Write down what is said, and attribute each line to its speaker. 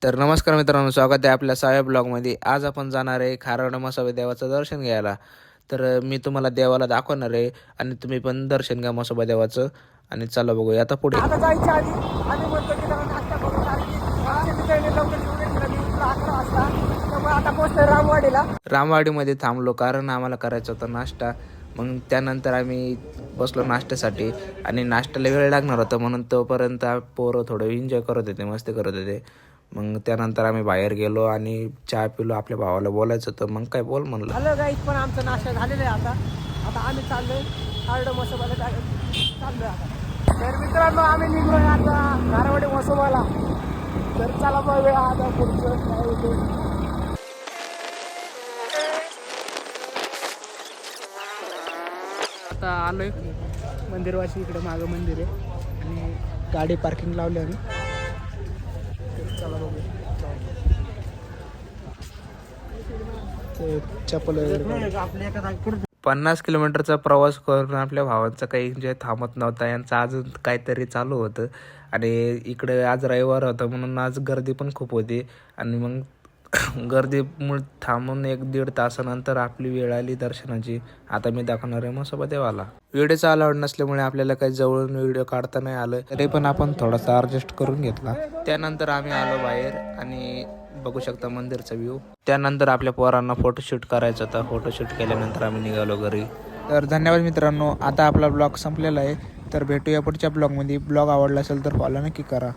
Speaker 1: तर नमस्कार मित्रांनो, स्वागत आहे आपल्या साव्या ब्लॉगमध्ये. आज आपण जाणार आहे खारोडा म्हसोबा देवाचं दर्शन घ्यायला. तर मी तुम्हाला देवाला दाखवणार आहे आणि तुम्ही पण दर्शन घ्या म्हसोबा देवाचं. आणि चला बघूया आता पुढे.
Speaker 2: आता जायच्या आधी आम्ही म्हणतो की जरा नाश्ता करू, कारण की आमच्या मित्रांनी लवकर जेवण केलं. मी उठलो 11 वाजता, त्यामुळे आता पोहोचतोय रामवाडीला.
Speaker 1: रामवाडीमध्ये थांबलो कारण आम्हाला करायचा होता नाश्ता. मग त्यानंतर आम्ही बसलो नाश्त्यासाठी आणि नाश्त्याला वेळ लागणार होता, म्हणून तोपर्यंत पोरं थोडं एन्जॉय करत होते, मस्ती करत होते. मग त्यानंतर आम्ही बाहेर गेलो आणि चहा पिलो. आपल्या भावाला बोलायचं होतं, मग काय बोल म्हणलं.
Speaker 2: हॅलो गाईज, पण आमचा नाश्ता झालेला आहे. आता आम्ही चाललोय खारोडा म्हसोबाला चाललोय आता. तर मित्रांनो, आम्ही निघलोय आता खारोडा म्हसोबाला. तर चला बघूया आता पुढचं काय होतं. आता आलोय मंदिरवाशी, इकडे मागं मंदिर आहे आणि गाडी पार्किंग लावली आम्ही. चला बघूया. ते चप्पल वगैरे
Speaker 1: 50 किलोमीटरचा प्रवास करून आपल्या भावांचा काही एन्जॉय थांबत नव्हता. यांचं अजून काहीतरी चालू होतं आणि इकडे आज रविवार होता म्हणून आज गर्दी पण खूप होती. आणि मग गर्दीमुळे थांबून 1-1.5 तासानंतर आपली वेळ आली दर्शनाची. आता मी दाखवणार आहे म्हसोबा देवाला. व्हिडिओचा अलाउड नसल्यामुळे आपल्याला काही जवळून व्हिडिओ काढता नाही आलं, तरी पण आपण थोडासा ॲडजस्ट करून घेतला. त्यानंतर आम्ही आलो बाहेर आणि बघू शकता मंदिरचा व्ह्यू. त्यानंतर आपल्या पोरांना फोटोशूट करायचा होता. फोटोशूट केल्यानंतर आम्ही निघालो घरी.
Speaker 2: तर धन्यवाद मित्रांनो, आता आपला ब्लॉग संपलेला आहे. तर भेटूया पुढच्या ब्लॉगमध्ये. ब्लॉग आवडला असेल तर फॉलो नक्की करा.